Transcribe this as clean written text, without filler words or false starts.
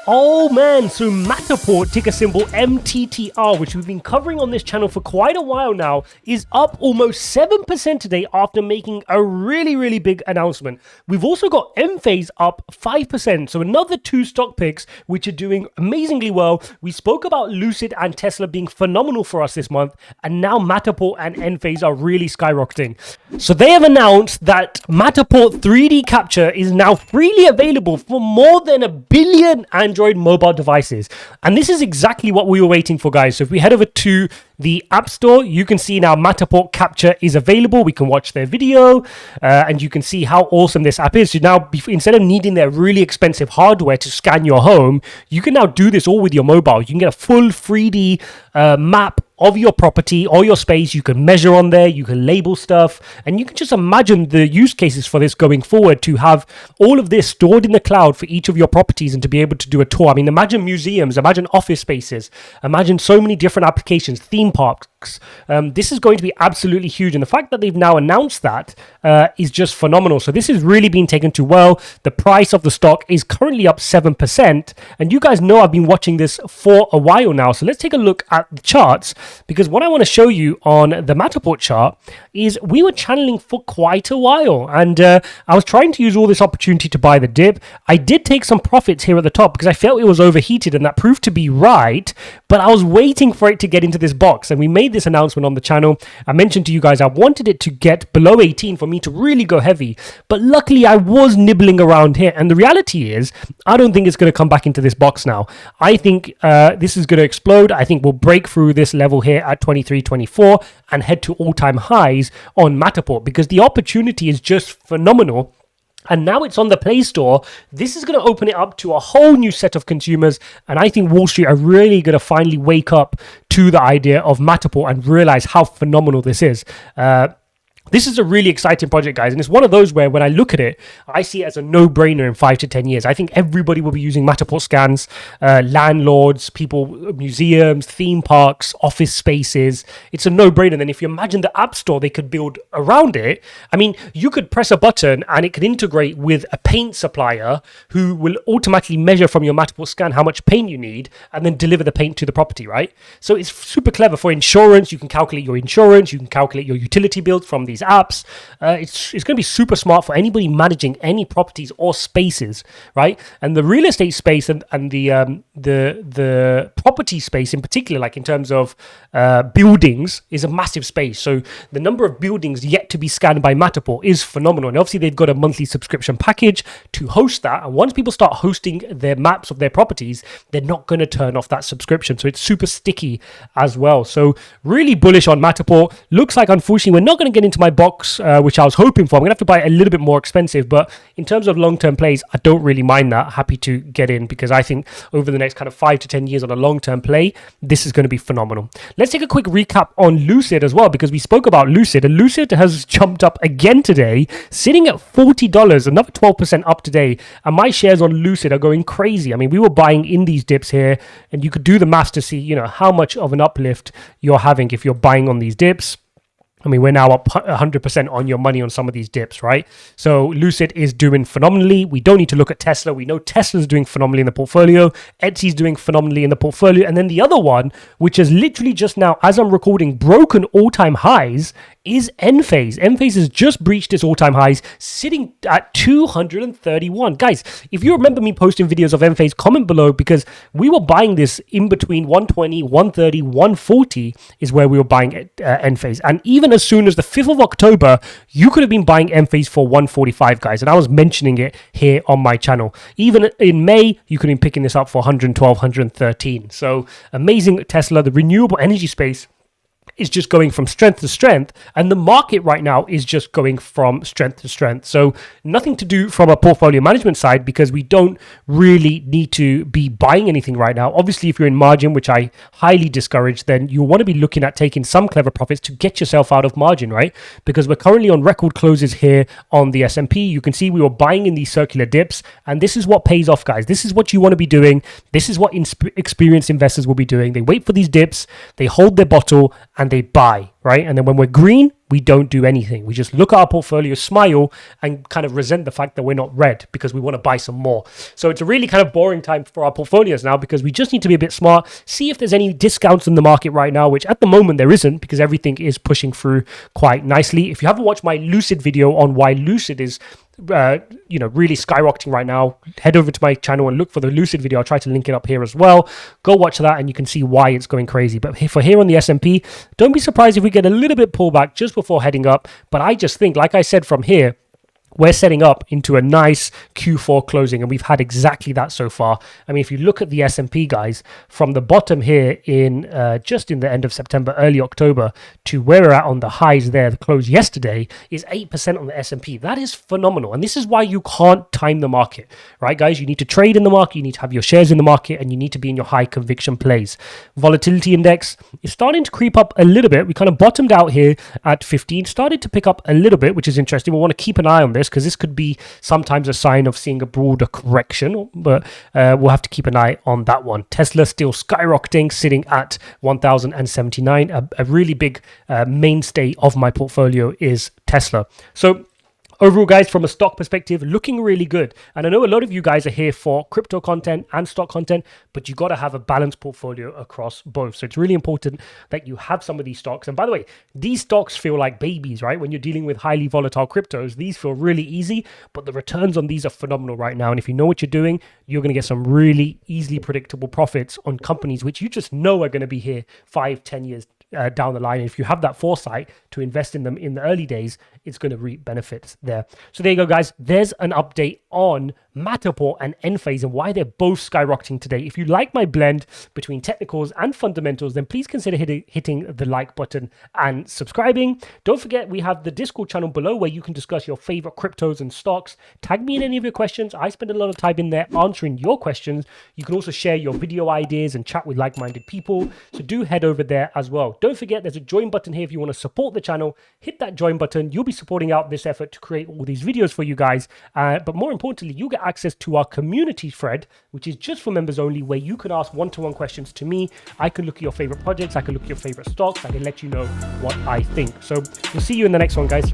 Oh man, so Matterport, ticker symbol MTTR, which we've been covering on this channel for quite a while now, is up almost 7% today after making a really big announcement. We've also got ENPH up 5%, so another two stock picks which are doing amazingly well. We spoke about Lucid and Tesla being phenomenal for us this month, and now Matterport and ENPH are really skyrocketing. So they have announced that Matterport 3D capture is now freely available for more than 1 billion Android mobile devices. And this is exactly what we were waiting for, guys. So if we head over to the App Store, you can see now Matterport Capture is available. We can watch their video and you can see how awesome this app is. So now, instead of needing their really expensive hardware to scan your home, you can now do this all with your mobile. You can get a full 3D map of your property or your space. You can measure on there, you can label stuff, and you can just imagine the use cases for this going forward, to have all of this stored in the cloud for each of your properties and to be able to do a tour. I mean, imagine museums, imagine office spaces, imagine so many different applications, theme parks. This is going to be absolutely huge, and the fact that they've now announced that is just phenomenal. So this is really being taken to well. The price of the stock is currently up 7%, and you guys know I've been watching this for a while now. So let's take a look at the charts, because what I want to show you on the Matterport chart is we were channeling for quite a while, and I was trying to use all this opportunity to buy the dip. I did take some profits here at the top because I felt it was overheated, and that proved to be right, but I was waiting for it to get into this box, and we made this announcement on the channel. I mentioned to you guys I wanted it to get below 18 for me to really go heavy, but luckily I was nibbling around here, and the reality is I don't think it's going to come back into this box now. I think this is going to explode. I think we'll break through this level here at 23.24 and head to all-time highs on Matterport, because the opportunity is just phenomenal. And now it's on the Play Store. This is going to open it up to a whole new set of consumers. And I think Wall Street are really going to finally wake up to the idea of Matterport and realize how phenomenal this is. This is a really exciting project, guys, and it's one of those where when I look at it, I see it as a no-brainer in 5 to 10 years. I think everybody will be using Matterport scans, landlords, people, museums, theme parks, office spaces. It's a no-brainer. Then if you imagine the App Store they could build around it, I mean, you could press a button and it could integrate with a paint supplier who will automatically measure from your Matterport scan how much paint you need and then deliver the paint to the property, right? So it's super clever. For insurance, you can calculate your insurance, you can calculate your utility bills from these apps. It's going to be super smart for anybody managing any properties or spaces, right? And the real estate space and the property space in particular, like in terms of buildings, is a massive space. So the number of buildings yet to be scanned by Matterport is phenomenal. And obviously they've got a monthly subscription package to host that. And once people start hosting their maps of their properties, they're not going to turn off that subscription. So it's super sticky as well. So really bullish on Matterport. Looks like, unfortunately, we're not going to get into my box, which I was hoping for. I'm going to have to buy it a little bit more expensive, but in terms of long-term plays, I don't really mind that. Happy to get in, because I think over the next kind of 5 to 10 years on a long-term play, this is going to be phenomenal. Let's take a quick recap on Lucid as well, because we spoke about Lucid, and Lucid has jumped up again today, sitting at $40, another 12% up today, and my shares on Lucid are going crazy. I mean, we were buying in these dips here, and you could do the maths to see, you know, how much of an uplift you're having if you're buying on these dips. I mean, we're now up 100% on your money on some of these dips, right? So Lucid is doing phenomenally. We don't need to look at Tesla. We know Tesla's doing phenomenally in the portfolio. Etsy's doing phenomenally in the portfolio. And then the other one, which has literally just now, as I'm recording, broken all-time highs, is ENPH. ENPH has just breached its all-time highs, sitting at 231. Guys, if you remember me posting videos of ENPH, comment below, because we were buying this in between 120, 130, 140 is where we were buying ENPH. And even as soon as the 5th of October, you could have been buying ENPH for 145, guys. And I was mentioning it here on my channel. Even in May, you could have been picking this up for 112, 113. So amazing Tesla, the renewable energy space is just going from strength to strength, and the market right now is just going from strength to strength. So nothing to do from a portfolio management side, because we don't really need to be buying anything right now. Obviously, if you're in margin, which I highly discourage, then you want to be looking at taking some clever profits to get yourself out of margin, right? Because we're currently on record closes here on the S&P. You can see we were buying in these circular dips, and this is what pays off, guys. This is what you want to be doing. This is what experienced investors will be doing. They wait for these dips, they hold their bottle, and they buy, right? And then when we're green, we don't do anything. We just look at our portfolio, smile, and kind of resent the fact that we're not red because we want to buy some more. So it's a really kind of boring time for our portfolios now because we just need to be a bit smart, see if there's any discounts in the market right now, which at the moment there isn't because everything is pushing through quite nicely. If you haven't watched my Lucid video on why Lucid is really skyrocketing right now, head over to my channel and look for the Lucid video. I'll try to link it up here as well. Go watch that and you can see why it's going crazy. But for here on the S&P, don't be surprised if we get a little bit pullback just before heading up. But I just think, like I said, from here, we're setting up into a nice Q4 closing, and we've had exactly that so far. I mean, if you look at the S&P, guys, from the bottom here in just in the end of September, early October, to where we're at on the highs there, the close yesterday, is 8% on the S&P. That is phenomenal, and this is why you can't time the market, right, guys? You need to trade in the market, you need to have your shares in the market, and you need to be in your high conviction plays. Volatility Index is starting to creep up a little bit. We kind of bottomed out here at 15, started to pick up a little bit, which is interesting. We want to keep an eye on this, because this could be sometimes a sign of seeing a broader correction, but we'll have to keep an eye on that one. Tesla still skyrocketing, sitting at 1,079. A really big mainstay of my portfolio is Tesla. So overall, guys, from a stock perspective, looking really good. And I know a lot of you guys are here for crypto content and stock content, but you got to have a balanced portfolio across both. So it's really important that you have some of these stocks. And by the way, these stocks feel like babies, right? When you're dealing with highly volatile cryptos, these feel really easy, but the returns on these are phenomenal right now. And if you know what you're doing, you're going to get some really easily predictable profits on companies which you just know are going to be here 5-10 years down the line. And if you have that foresight to invest in them in the early days, it's going to reap benefits there. So there you go, guys. There's an update on Matterport and ENPH and why they're both skyrocketing today. If you like my blend between technicals and fundamentals, then please consider hitting the like button and subscribing. Don't forget, we have the Discord channel below where you can discuss your favorite cryptos and stocks. Tag me in any of your questions. I spend a lot of time in there answering your questions. You can also share your video ideas and chat with like-minded people. So do head over there as well. Don't forget, there's a join button here if you want to support the channel. Hit that join button. You'll be supporting out this effort to create all these videos for you guys. But more importantly, you get access to our community thread, which is just for members only, where you can ask one-to-one questions to me. I can look at your favorite projects. I can look at your favorite stocks. I can let you know what I think. So we'll see you in the next one, guys.